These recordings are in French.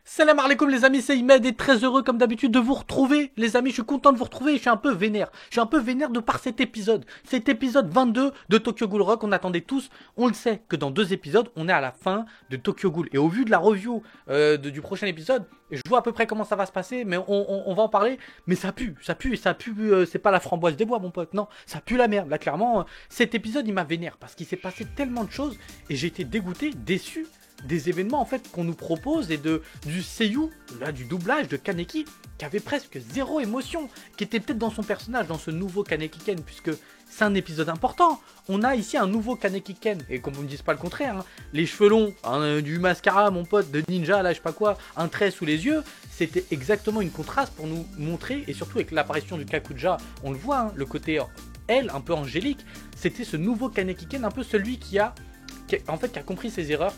Salam alaikum les amis, c'est Imed et très heureux comme d'habitude de vous retrouver. Les amis, je suis content de vous retrouver et je suis un peu vénère. Je suis un peu vénère de par cet épisode. Cet épisode 22 de Tokyo Ghoul Rock, on attendait tous. On le sait que dans 2 épisodes, on est à la fin de Tokyo Ghoul. Et au vu de la review du prochain épisode, je vois à peu près comment ça va se passer, mais on va en parler. Mais ça pue, et ça pue, c'est pas la framboise des bois mon pote, non, ça pue la merde. Là clairement, cet épisode il m'a vénère parce qu'il s'est passé tellement de choses et j'ai été dégoûté, déçu des événements en fait qu'on nous propose et du seiyuu, là du doublage de Kaneki qui avait presque zéro émotion, qui était peut-être dans son personnage, dans ce nouveau Kaneki Ken, puisque c'est un épisode important. On a ici un nouveau Kaneki Ken, et comme vous me dites pas le contraire, hein, les cheveux longs, du mascara mon pote, de ninja là je sais pas quoi, un trait sous les yeux, c'était exactement une contraste pour nous montrer, et surtout avec l'apparition du Kakuja, on le voit, hein, le côté elle, un peu angélique, c'était ce nouveau Kaneki Ken, un peu celui qui a compris ses erreurs,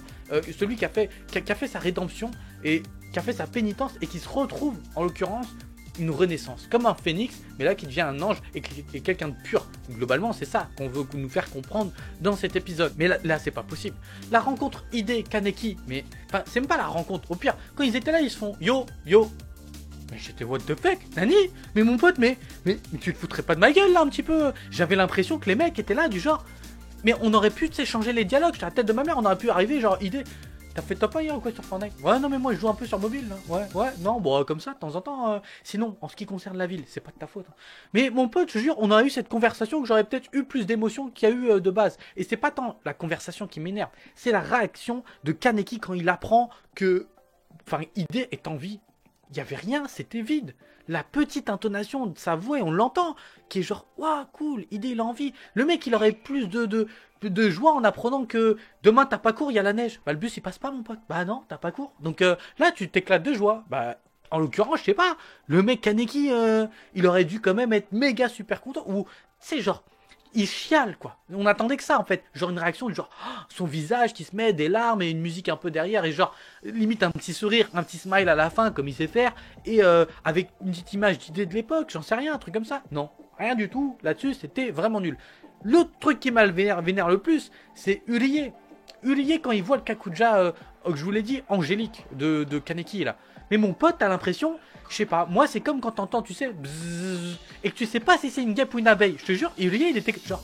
celui qui a fait sa rédemption et qui a fait sa pénitence et qui se retrouve en l'occurrence une renaissance, comme un phénix, mais là qui devient un ange et quelqu'un de pur. Globalement, c'est ça qu'on veut nous faire comprendre dans cet épisode. Mais là c'est pas possible. La rencontre Ide Kaneki, mais enfin, c'est même pas la rencontre. Au pire, quand ils étaient là, ils se font yo. Mais j'étais what the fuck, Nani? Mais mon pote, mais tu te foutrais pas de ma gueule là un petit peu? J'avais l'impression que les mecs étaient là du genre. Mais on aurait pu s'échanger les dialogues, j'étais à la tête de ma mère, on aurait pu arriver genre idée. T'as fait top 1 hier ou quoi sur Fortnite? Ouais non mais moi je joue un peu sur mobile là. Ouais, non bon comme ça de temps en temps. Sinon en ce qui concerne la ville, c'est pas de ta faute. Hein. Mais mon pote, je te jure, on a eu cette conversation que j'aurais peut-être eu plus d'émotion qu'il y a eu de base. Et c'est pas tant la conversation qui m'énerve, c'est la réaction de Kaneki quand il apprend que... Enfin, Ide est en vie. Il n'y avait rien, c'était vide. La petite intonation de sa voix, on l'entend, qui est genre, waouh, cool, idée, il a envie. Le mec, il aurait plus de joie en apprenant que demain, t'as pas cours, il y a la neige. Bah, le bus, il passe pas, mon pote. Bah, non, t'as pas cours. Donc là, tu t'éclates de joie. Bah, en l'occurrence, je sais pas, le mec Kaneki, il aurait dû quand même être méga super content. Ou, c'est genre, il chiale quoi. On attendait que ça en fait, genre une réaction du genre son visage qui se met des larmes et une musique un peu derrière et genre limite un petit sourire, un petit smile à la fin comme il sait faire et avec une petite image d'idée de l'époque, j'en sais rien, un truc comme ça. Non, rien du tout. Là-dessus, c'était vraiment nul. L'autre truc qui m'a vénère le plus, c'est Urie. Urie quand il voit le Kakuja que je vous l'ai dit, angélique de Kaneki là. Mais mon pote, t'as l'impression, je sais pas, moi c'est comme quand t'entends, tu sais, bzzz, et que tu sais pas si c'est une guêpe ou une abeille. Je te jure, Urie il était genre...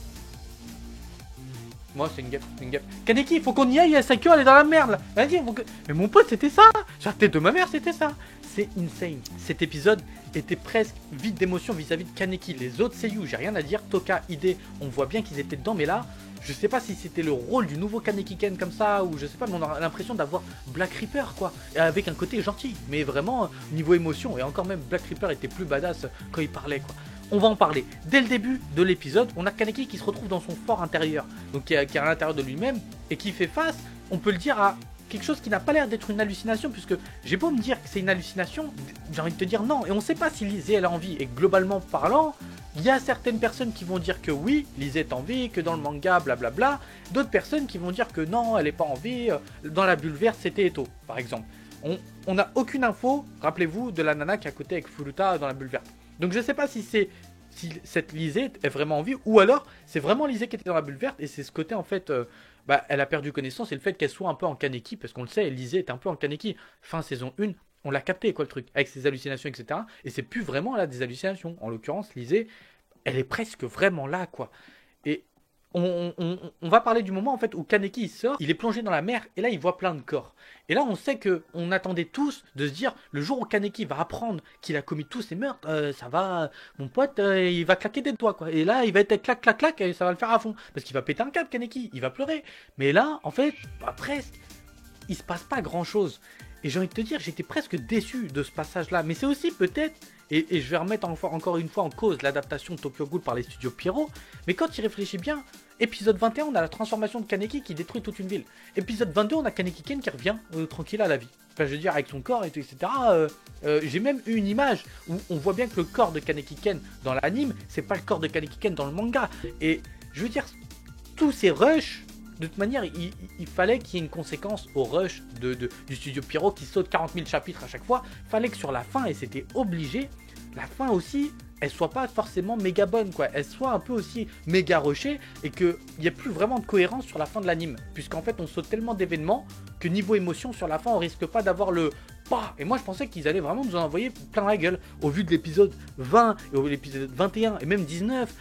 Moi c'est une guêpe. Kaneki, faut qu'on y aille, sa queue elle est dans la merde là. Vas-y, mais mon pote c'était ça. Sur la tête de ma mère c'était ça. C'est insane. Cet épisode était presque vide d'émotion vis-à-vis de Kaneki. Les autres seiyuu, j'ai rien à dire. Toka, Ide, on voit bien qu'ils étaient dedans, mais là... Je sais pas si c'était le rôle du nouveau Kaneki Ken comme ça, ou je sais pas, mais on a l'impression d'avoir Black Reaper quoi, avec un côté gentil, mais vraiment niveau émotion, et encore même Black Reaper était plus badass quand il parlait quoi. On va en parler. Dès le début de l'épisode, on a Kaneki qui se retrouve dans son fort intérieur, donc qui est à l'intérieur de lui-même, et qui fait face, on peut le dire, à quelque chose qui n'a pas l'air d'être une hallucination, puisque j'ai beau me dire que c'est une hallucination, j'ai envie de te dire non, et on sait pas si Lise elle a envie, et globalement parlant, il y a certaines personnes qui vont dire que oui, Lise est en vie, que dans le manga, blablabla, d'autres personnes qui vont dire que non, elle est pas en vie, dans la bulle verte c'était Eto, par exemple. On n'a aucune info, rappelez-vous, de la nana qui est à côté avec Furuta dans la bulle verte. Donc je sais pas si cette Lise est vraiment en vie, ou alors c'est vraiment Lise qui était dans la bulle verte, et c'est ce côté en fait... elle a perdu connaissance et le fait qu'elle soit un peu en Kaneki, parce qu'on le sait, Lise est un peu en Kaneki. Fin saison 1, on l'a capté quoi le truc, avec ses hallucinations, etc. Et c'est plus vraiment là des hallucinations. En l'occurrence, Lise, elle est presque vraiment là quoi. Et on va parler du moment en fait où Kaneki il sort, il est plongé dans la mer et là il voit plein de corps. Et là on sait que on attendait tous de se dire le jour où Kaneki va apprendre qu'il a commis tous ces meurtres, ça va, mon pote, il va claquer des doigts quoi. Et là il va être clac clac clac et ça va le faire à fond parce qu'il va péter un câble Kaneki, il va pleurer. Mais là en fait, presque, il se passe pas grand chose. Et j'ai envie de te dire, j'étais presque déçu de ce passage-là. Mais c'est aussi peut-être, et je vais remettre encore une fois en cause l'adaptation de Tokyo Ghoul par les studios Pierrot, mais quand il réfléchit bien, épisode 21, on a la transformation de Kaneki qui détruit toute une ville. Épisode 22, on a Kaneki Ken qui revient tranquille à la vie. Enfin, je veux dire, avec son corps et tout, etc. J'ai même eu une image où on voit bien que le corps de Kaneki Ken dans l'anime, c'est pas le corps de Kaneki Ken dans le manga. Et je veux dire, tous ces rushs, de toute manière, il fallait qu'il y ait une conséquence au rush du studio Pierrot qui saute 40 000 chapitres à chaque fois. Il fallait que sur la fin, et c'était obligé, la fin aussi, elle soit pas forcément méga bonne, quoi. Elle soit un peu aussi méga rushée et qu'il n'y ait plus vraiment de cohérence sur la fin de l'anime. Puisqu'en fait, on saute tellement d'événements que niveau émotion, sur la fin, on risque pas d'avoir le Bah, et moi je pensais qu'ils allaient vraiment nous en envoyer plein la gueule. Au vu de l'épisode 20 et au vu de l'épisode 21 et même 19,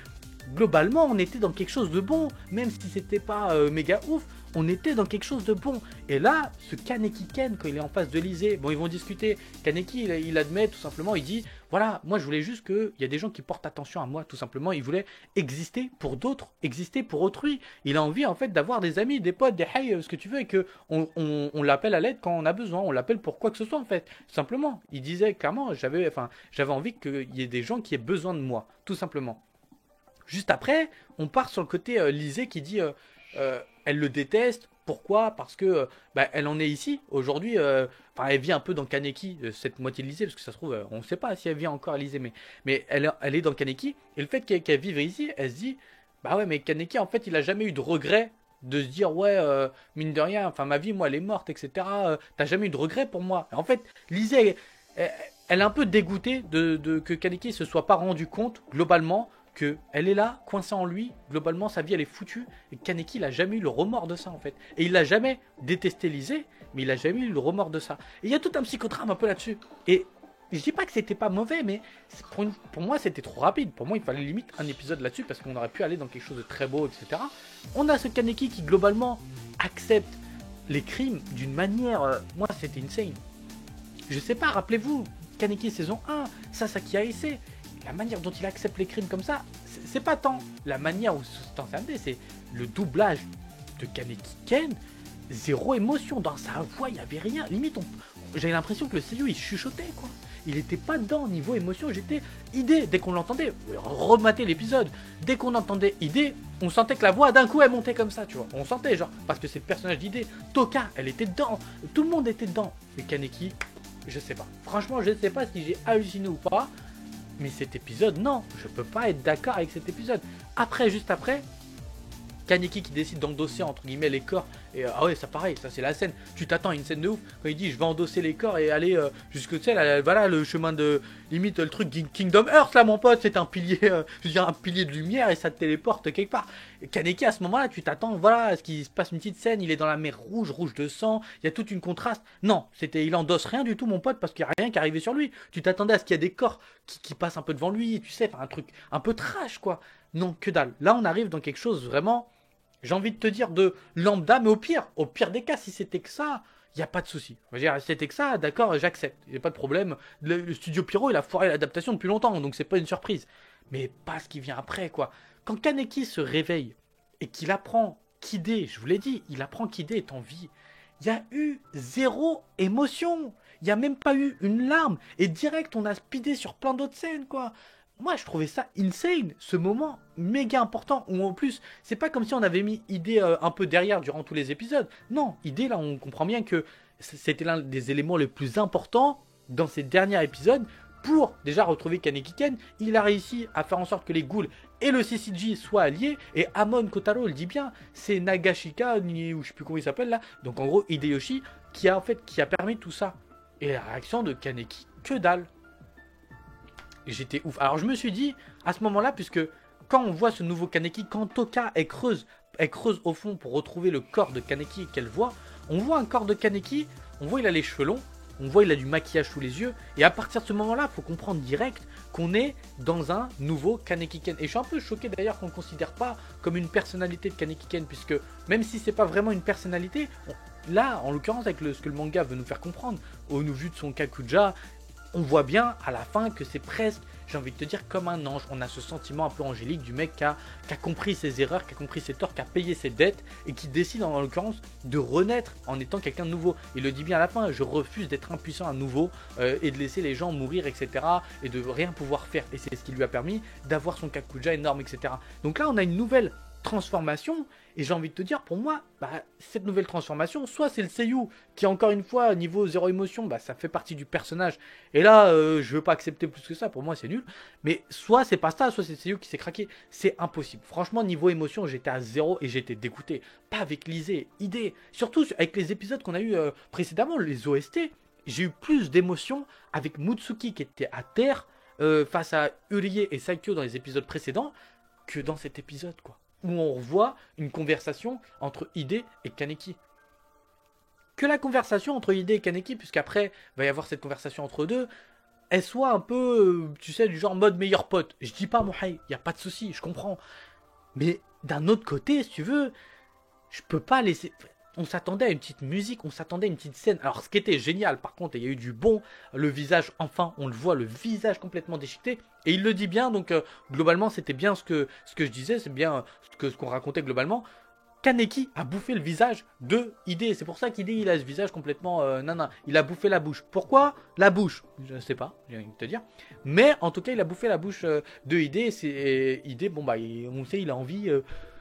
globalement on était dans quelque chose de bon. Même si c'était pas méga ouf, on était dans quelque chose de bon. Et là, ce Kaneki Ken, quand il est en face de Lisée, bon ils vont discuter. Kaneki il admet tout simplement, il dit voilà, moi je voulais juste qu'il y a des gens qui portent attention à moi, tout simplement. Il voulait exister pour d'autres, exister pour autrui. Il a envie en fait d'avoir des amis, des potes, des hey, ce que tu veux, et que on l'appelle à l'aide quand on a besoin, on l'appelle pour quoi que ce soit en fait. Simplement, il disait clairement, j'avais envie qu'il y ait des gens qui aient besoin de moi, tout simplement. Juste après, on part sur le côté Lisée qui dit elle le déteste. Pourquoi? Parce que elle en est ici aujourd'hui. Elle vit un peu dans Kaneki, cette moitié de Lisée, parce que ça se trouve, on ne sait pas si elle vit encore à Lisée, mais elle est dans Kaneki. Et le fait qu'elle vive ici, elle se dit bah ouais, mais Kaneki en fait, il a jamais eu de regret de se dire ouais, mine de rien, enfin ma vie, moi, elle est morte, etc. T'as jamais eu de regret pour moi. En fait, Lisée, elle est un peu dégoûtée que Kaneki se soit pas rendu compte globalement que elle est là, coincée en lui, globalement sa vie elle est foutue, et Kaneki il a jamais eu le remords de ça en fait. Et il a jamais détesté Lisée, mais il a jamais eu le remords de ça. Et il y a tout un psychodrame un peu là-dessus. Et je dis pas que c'était pas mauvais, mais pour moi c'était trop rapide. Pour moi il fallait limite un épisode là-dessus, parce qu'on aurait pu aller dans quelque chose de très beau, etc. On a ce Kaneki qui globalement accepte les crimes d'une manière... moi c'était insane. Je sais pas, rappelez-vous, Kaneki saison 1, Sasaki Aise, la manière dont il accepte les crimes comme ça, c'est pas tant la manière où c'est amené, c'est le doublage de Kaneki Ken, zéro émotion, dans sa voix il y avait rien, limite j'avais l'impression que le seiyuu il chuchotait quoi. Il était pas dedans niveau émotion, j'étais idée dès qu'on l'entendait, remater l'épisode, dès qu'on entendait idée, on sentait que la voix d'un coup elle montait comme ça, tu vois, on sentait genre, parce que c'est le personnage d'idée, Toka elle était dedans, tout le monde était dedans, et Kaneki, je sais pas, franchement je sais pas si j'ai halluciné ou pas. Mais cet épisode, non, je peux pas être d'accord avec cet épisode. Après, juste après, Kaneki qui décide d'endosser entre guillemets les corps. Et ah ouais, ça pareil, ça c'est la scène. Tu t'attends à une scène de ouf quand il dit je vais endosser les corps et aller jusque tu sais, voilà le chemin de limite le truc Kingdom Earth là mon pote, c'est un pilier, je veux dire un pilier de lumière et ça te téléporte quelque part. Et Kaneki à ce moment-là, tu t'attends, voilà, à ce qu'il se passe une petite scène, il est dans la mer rouge, rouge de sang, il y a toute une contraste. Non, il endosse rien du tout mon pote parce qu'il n'y a rien qui arrivait sur lui. Tu t'attendais à ce qu'il y ait des corps qui passent un peu devant lui, tu sais, un truc un peu trash quoi. Non, que dalle. Là on arrive dans quelque chose vraiment. J'ai envie de te dire de lambda, mais au pire des cas, si c'était que ça, il n'y a pas de souci. Je veux dire, si c'était que ça, d'accord, j'accepte. Il n'y a pas de problème. Le studio Pyro, il a foiré l'adaptation depuis longtemps, donc c'est pas une surprise. Mais pas ce qui vient après, quoi. Quand Kaneki se réveille et qu'il apprend qu'Ide, je vous l'ai dit, il apprend qu'Ide est en vie, il y a eu zéro émotion. Il n'y a même pas eu une larme. Et direct, on a speedé sur plein d'autres scènes, quoi. Moi, je trouvais ça insane, ce moment méga important, où en plus, c'est pas comme si on avait mis Idée un peu derrière durant tous les épisodes. Non, Idée, là, on comprend bien que c'était l'un des éléments les plus importants dans ces derniers épisodes pour déjà retrouver Kaneki Ken. Il a réussi à faire en sorte que les ghouls et le CCG soient alliés, et Amon Kotaro le dit bien, c'est Nagashika, ou je sais plus comment il s'appelle là, donc en gros Hideyoshi, qui a permis tout ça. Et la réaction de Kaneki, que dalle. Et j'étais ouf. Alors je me suis dit, à ce moment-là, puisque quand on voit ce nouveau Kaneki, quand Toka elle creuse au fond pour retrouver le corps de Kaneki qu'elle voit, on voit un corps de Kaneki, on voit il a les cheveux longs, on voit il a du maquillage sous les yeux, et à partir de ce moment-là, il faut comprendre direct qu'on est dans un nouveau Kaneki Ken. Et je suis un peu choqué d'ailleurs qu'on ne le considère pas comme une personnalité de Kaneki Ken, puisque même si c'est pas vraiment une personnalité, là, en l'occurrence avec ce que le manga veut nous faire comprendre, au vu de son Kakuja, on voit bien à la fin que c'est presque, j'ai envie de te dire, comme un ange. On a ce sentiment un peu angélique du mec qui a compris ses erreurs, qui a compris ses torts, qui a payé ses dettes et qui décide en l'occurrence de renaître en étant quelqu'un de nouveau. Il le dit bien à la fin, je refuse d'être impuissant à nouveau et de laisser les gens mourir, etc. et de rien pouvoir faire. Et c'est ce qui lui a permis d'avoir son Kakuja énorme, etc. Donc là, on a une nouvelle transformation, et j'ai envie de te dire, pour moi, cette nouvelle transformation, soit c'est le seiyuu qui, encore une fois, niveau zéro émotion, ça fait partie du personnage, et là je veux pas accepter plus que ça, pour moi c'est nul, mais soit c'est pas ça, soit c'est le seiyuu qui s'est craqué. C'est impossible, franchement. Niveau émotion, j'étais à zéro et j'étais dégoûté, pas avec Lisée, Idée, surtout avec les épisodes qu'on a eu précédemment, les OST. J'ai eu plus d'émotion avec Mutsuki qui était à terre face à Urie et Saikyo dans les épisodes précédents que dans cet épisode, quoi, où on revoit une conversation entre Ide et Kaneki. que la conversation entre Ide et Kaneki, puisqu'après, il va y avoir cette conversation entre eux deux, elle soit un peu, tu sais, du genre mode meilleur pote. Je dis pas, mon hey, y a pas de souci, je comprends. Mais d'un autre côté, si tu veux, je peux pas laisser. On s'attendait à une petite musique, on s'attendait à une petite scène. Alors, ce qui était génial, par contre, il y a eu du bon, le visage, enfin, on le voit, le visage complètement déchiqueté. Et il le dit bien, donc globalement, c'était bien ce que je disais, c'est bien ce qu'on racontait globalement. Kaneki a bouffé le visage de Ide. C'est pour ça qu'Ide, il a ce visage complètement nana. Il a bouffé la bouche. Pourquoi la bouche? Je ne sais pas, j'ai envie de te dire. Mais en tout cas, il a bouffé la bouche de Ide. Et Ide, bon bah, on sait, il a envie.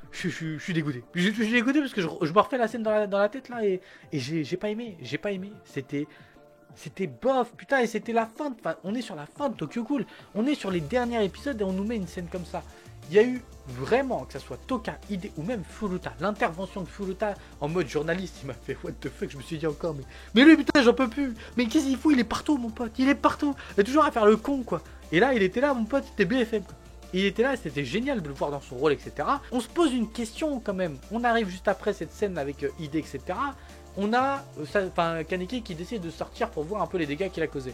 Je suis dégoûté. Je suis dégoûté parce que je me refais la scène dans la tête là et j'ai pas aimé. J'ai pas aimé. C'était bof, putain, et c'était la fin. Enfin, on est sur la fin de Tokyo Ghoul. On est sur les derniers épisodes et on nous met une scène comme ça. Il y a eu vraiment, que ce soit Toka, Ide ou même Furuta, l'intervention de Furuta en mode journaliste, il m'a fait what the fuck, je me suis dit encore, mais lui putain, j'en peux plus. Mais qu'est-ce qu'il fout? Il est partout, mon pote, il est partout. Il est toujours à faire le con, quoi. Et là, il était là, mon pote, c'était BFM, quoi. Il était là, c'était génial de le voir dans son rôle, etc. On se pose une question quand même. On arrive juste après cette scène avec Ide, etc. On a Kaneki qui décide de sortir pour voir un peu les dégâts qu'il a causés.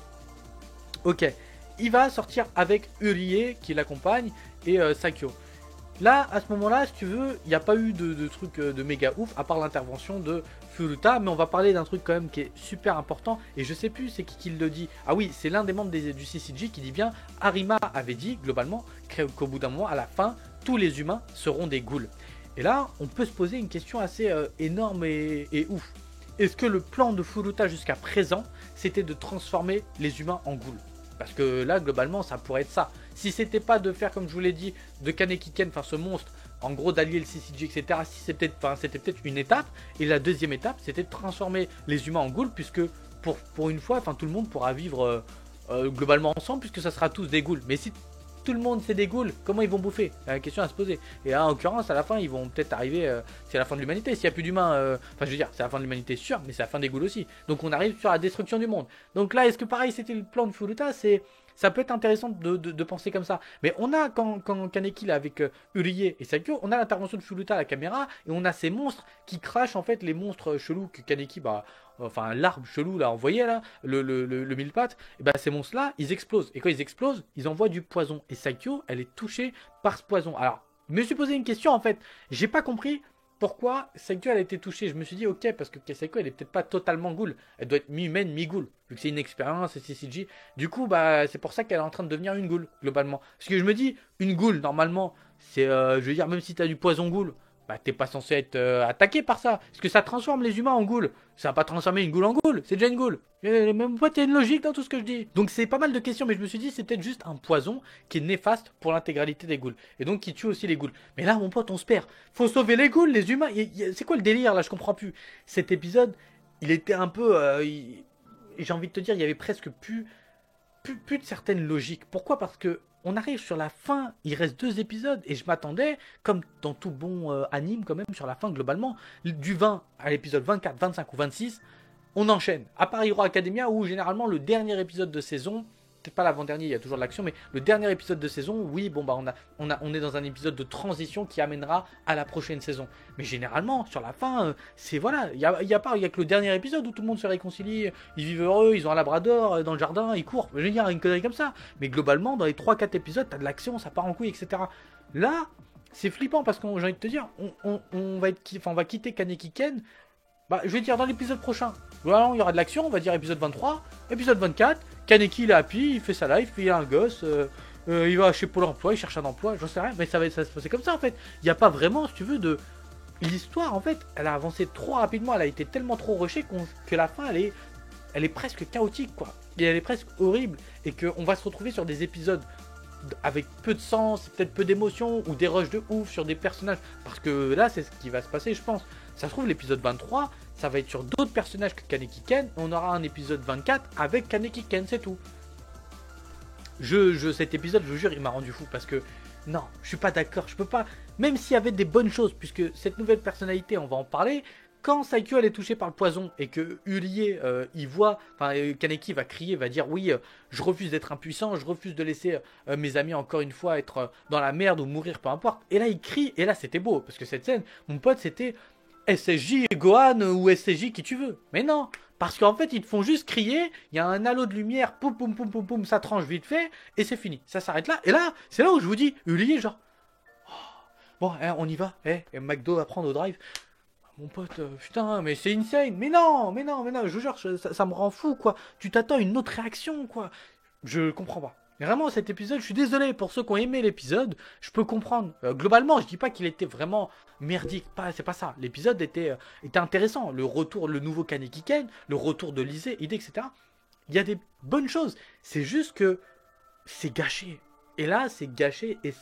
Ok, il va sortir avec Urie qui l'accompagne et Sakyo. Là, à ce moment-là, si tu veux, il n'y a pas eu de truc de méga ouf, à part l'intervention de Furuta, mais on va parler d'un truc quand même qui est super important, et je sais plus c'est qui le dit. Ah oui, c'est l'un des membres du CCG qui dit bien, Arima avait dit, globalement, qu'au bout d'un moment, à la fin, tous les humains seront des ghouls. Et là, on peut se poser une question assez énorme et ouf. Est-ce que le plan de Furuta jusqu'à présent, c'était de transformer les humains en ghouls? Parce que là, globalement, ça pourrait être ça. Si c'était pas de faire, comme je vous l'ai dit, de Kaneki Ken, enfin ce monstre, en gros d'allier le CCG, etc. Si c'était peut-être une étape. Et la deuxième étape, c'était de transformer les humains en ghouls, puisque pour une fois, tout le monde pourra vivre globalement ensemble, puisque ça sera tous des ghouls. Mais si tout le monde c'est des ghouls, comment ils vont bouffer? C'est la question à se poser. Et là, en l'occurrence, à la fin, ils vont peut-être arriver, c'est la fin de l'humanité. S'il n'y a plus d'humains, enfin je veux dire, c'est la fin de l'humanité sûr, mais c'est la fin des ghouls aussi. Donc on arrive sur la destruction du monde. Donc là, est-ce que pareil, c'était le plan de Furuta? Ça peut être intéressant de penser comme ça. Mais on a, quand Kaneki là avec Urie et Sakyo, on a l'intervention de Furuta à la caméra, et on a ces monstres qui crachent en fait les monstres chelous que Kaneki, enfin l'arbre chelou là, envoyé là, le mille pattes, et bah ces monstres là, ils explosent. Et quand ils explosent, ils envoient du poison. Et Sakyo, elle est touchée par ce poison. Alors, je me suis posé une question en fait. J'ai pas compris pourquoi Sakyo elle a été touchée. Je me suis dit ok, parce que Sakyo elle est peut-être pas totalement ghoul. Elle doit être mi-humaine, mi-ghoul. Vu que c'est une expérience, c'est CCG. Du coup, bah c'est pour ça qu'elle est en train de devenir une ghoul, globalement. Parce que je me dis, une ghoul, normalement, c'est, je veux dire, même si t'as du poison ghoul, bah t'es pas censé être attaqué par ça. Parce que ça transforme les humains en ghouls. Ça va pas transformer une ghoul en ghoul, c'est déjà une ghoul. Même pas, il y a une logique dans tout ce que je dis. Donc c'est pas mal de questions, mais je me suis dit c'est peut-être juste un poison qui est néfaste pour l'intégralité des ghouls. Et donc qui tue aussi les ghouls. Mais là mon pote on se perd. Faut sauver les ghouls, les humains. C'est quoi le délire là? Je comprends plus. Cet épisode, il était un peu... j'ai envie de te dire, il y avait presque plus de certaines logiques. Pourquoi? Parce que on arrive sur la fin, il reste 2 épisodes, et je m'attendais, comme dans tout bon anime quand même, sur la fin globalement, du 20 à l'épisode 24, 25 ou 26, on enchaîne. À part Hero Academia, où généralement le dernier épisode de saison, peut-être pas l'avant-dernier, il y a toujours de l'action, mais le dernier épisode de saison, oui, bon bah on est dans un épisode de transition qui amènera à la prochaine saison. Mais généralement, sur la fin, c'est voilà, il y a que le dernier épisode où tout le monde se réconcilie, ils vivent heureux, ils ont un labrador dans le jardin, ils courent, je veux dire, une connerie comme ça. Mais globalement, dans les 3-4 épisodes, t'as de l'action, ça part en couille, etc. Là, c'est flippant parce que j'ai envie de te dire, on va quitter Kaneki Ken. Bah, je vais dire dans l'épisode prochain. Voilà, il y aura de l'action, on va dire épisode 23, épisode 24. Kaneki il est happy, il fait sa life, il a un gosse, il va chez Pôle emploi, il cherche un emploi, j'en sais rien, mais ça va se passer comme ça en fait. Il n'y a pas vraiment, si tu veux, de. L'histoire en fait, elle a avancé trop rapidement, elle a été tellement trop rushée que la fin elle est presque chaotique quoi. Et elle est presque horrible. Et qu'on va se retrouver sur des épisodes avec peu de sens, peut-être peu d'émotions, ou des rushs de ouf sur des personnages. Parce que là, c'est ce qui va se passer, je pense. Ça se trouve, l'épisode 23, ça va être sur d'autres personnages que Kaneki Ken. On aura un épisode 24 avec Kaneki Ken, c'est tout. Cet épisode, je vous jure, il m'a rendu fou parce que non, je suis pas d'accord. Je peux pas, même s'il y avait des bonnes choses, puisque cette nouvelle personnalité, on va en parler. Quand Saikyo elle est touchée par le poison et que Urie il voit, enfin Kaneki va crier, va dire oui, je refuse d'être impuissant, je refuse de laisser mes amis encore une fois être dans la merde ou mourir, peu importe. Et là il crie, et là c'était beau parce que cette scène, mon pote, c'était SSJ Gohan ou SSJ qui tu veux. Mais non, parce qu'en fait, ils te font juste crier, il y a un halo de lumière, poum poum poum poum poum, ça tranche vite fait, et c'est fini. Ça s'arrête là. Et là, c'est là où je vous dis, Uli, genre, bon, on y va, et McDo va prendre au drive. Mon pote, putain, mais c'est insane. Mais non, mais non, mais non, je vous jure, ça me rend fou, quoi. Tu t'attends à une autre réaction, quoi. Je comprends pas. Mais vraiment, cet épisode, je suis désolé pour ceux qui ont aimé l'épisode, je peux comprendre. Globalement, je dis pas qu'il était vraiment merdique, c'est pas ça. L'épisode était intéressant. Le retour, le nouveau Kaneki Ken, le retour de Lise, idée, etc. Il y a des bonnes choses. C'est juste que c'est gâché. Et là, c'est gâché et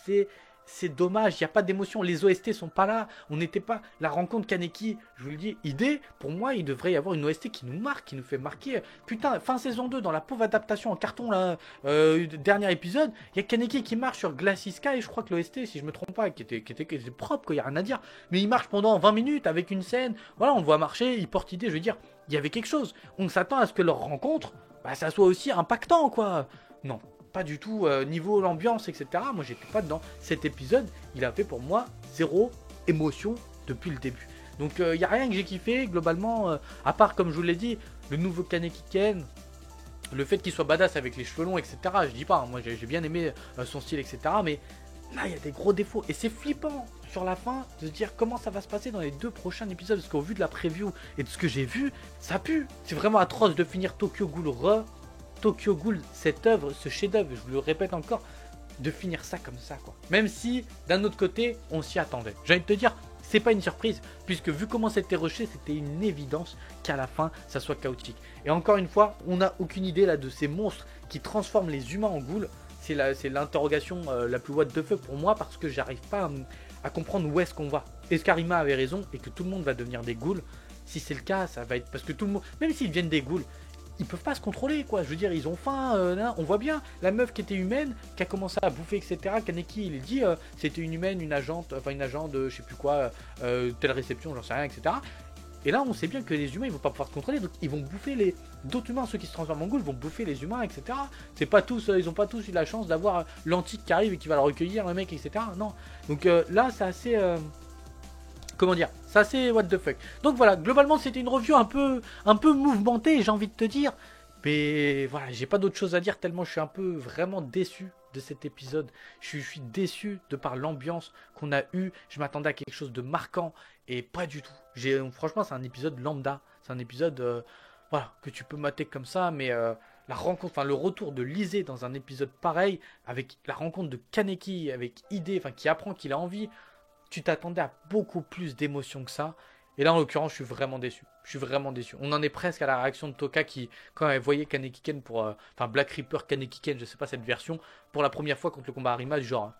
c'est dommage. Il n'y a pas d'émotion. Les OST sont pas là. On n'était pas. La rencontre Kaneki, je vous le dis, idée. Pour moi, il devrait y avoir une OST qui nous marque, qui nous fait marquer. Putain, fin saison 2, dans la pauvre adaptation en carton, là, dernier épisode, il y a Kaneki qui marche sur Glassy Sky. Je crois que l'OST, si je me trompe pas, qui était propre, quoi. Il n'y a rien à dire. Mais il marche pendant 20 minutes avec une scène. Voilà, on le voit marcher, il porte idée. Je veux dire, il y avait quelque chose. On s'attend à ce que leur rencontre, ça soit aussi impactant, quoi. Non. Pas du tout, niveau l'ambiance, etc. Moi, j'étais pas dedans. Cet épisode, il a fait pour moi zéro émotion depuis le début. Donc, il n'y a rien que j'ai kiffé, globalement, à part, comme je vous l'ai dit, le nouveau Kaneki Ken, le fait qu'il soit badass avec les cheveux longs, etc. Je dis pas, moi, j'ai bien aimé son style, etc. Mais là, il y a des gros défauts. Et c'est flippant, sur la fin, de se dire comment ça va se passer dans les 2 prochains épisodes. Parce qu'au vu de la preview et de ce que j'ai vu, ça pue. C'est vraiment atroce de finir Tokyo Ghoul Tokyo Ghoul, cette œuvre, ce chef-d'œuvre, je vous le répète encore, de finir ça comme ça, quoi. Même si, d'un autre côté, on s'y attendait. J'ai envie de te dire, c'est pas une surprise, puisque vu comment c'était rushé, c'était une évidence qu'à la fin, ça soit chaotique. Et encore une fois, on n'a aucune idée là de ces monstres qui transforment les humains en ghouls. C'est l'interrogation la plus what the fuck pour moi, parce que j'arrive pas à comprendre où est-ce qu'on va. Est-ce qu'Arima avait raison et que tout le monde va devenir des ghouls? Si c'est le cas, ça va être parce que tout le monde, même s'ils deviennent des ghouls, ils peuvent pas se contrôler, quoi. Je veux dire, ils ont faim. On voit bien la meuf qui était humaine, qui a commencé à bouffer, etc. Kaneki, il dit c'était une humaine, une agente de je sais plus quoi, telle réception, j'en sais rien, etc. Et là, on sait bien que les humains, ils vont pas pouvoir se contrôler, donc ils vont bouffer d'autres humains, ceux qui se transforment en ghouls vont bouffer les humains, etc. C'est pas tous, ils ont pas tous eu la chance d'avoir l'antique qui arrive et qui va le recueillir, le mec, etc. Non. Donc là, c'est assez. Comment dire, c'est assez what the fuck. Donc voilà, globalement c'était une review un peu mouvementée, j'ai envie de te dire. Mais voilà, j'ai pas d'autre chose à dire tellement je suis un peu vraiment déçu de cet épisode. Je suis déçu de par l'ambiance qu'on a eu. Je m'attendais à quelque chose de marquant et pas du tout. Franchement, c'est un épisode lambda. C'est un épisode voilà, que tu peux mater comme ça, mais la rencontre, le retour de Lise dans un épisode pareil, avec la rencontre de Kaneki, avec Ide, qui apprend qu'il a envie. Tu t'attendais à beaucoup plus d'émotions que ça. Et là, en l'occurrence, je suis vraiment déçu. Je suis vraiment déçu. On en est presque à la réaction de Toka qui, quand elle voyait Kaneki Ken Black Reaper Kaneki Ken, je sais pas cette version, pour la première fois contre le combat Arima, du genre.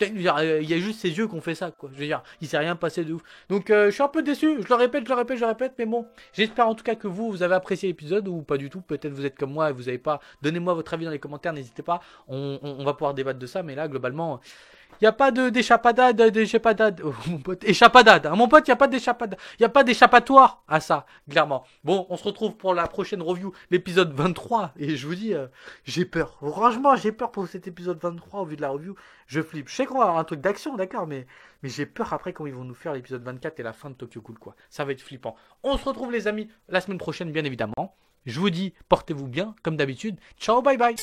Il y a juste ses yeux qui ont fait ça, quoi. Je veux dire, il s'est rien passé de ouf. Donc, je suis un peu déçu. Je le répète, mais bon. J'espère en tout cas que vous avez apprécié l'épisode ou pas du tout. Peut-être vous êtes comme moi et vous avez pas. Donnez-moi votre avis dans les commentaires, n'hésitez pas. On va pouvoir débattre de ça, mais là, globalement. Il n'y a pas d'échappadade, oh, mon pote, échappadade, hein, mon pote, il n'y a pas d'échappadade, il n'y a pas d'échappatoire à ça, clairement. Bon, on se retrouve pour la prochaine review, l'épisode 23, et je vous dis, j'ai peur. Franchement, j'ai peur pour cet épisode 23 au vu de la review, je flippe. Je sais qu'on va avoir un truc d'action, d'accord, mais j'ai peur après quand ils vont nous faire l'épisode 24 et la fin de Tokyo Ghoul, quoi. Ça va être flippant. On se retrouve, les amis, la semaine prochaine, bien évidemment. Je vous dis, portez-vous bien, comme d'habitude. Ciao, bye bye.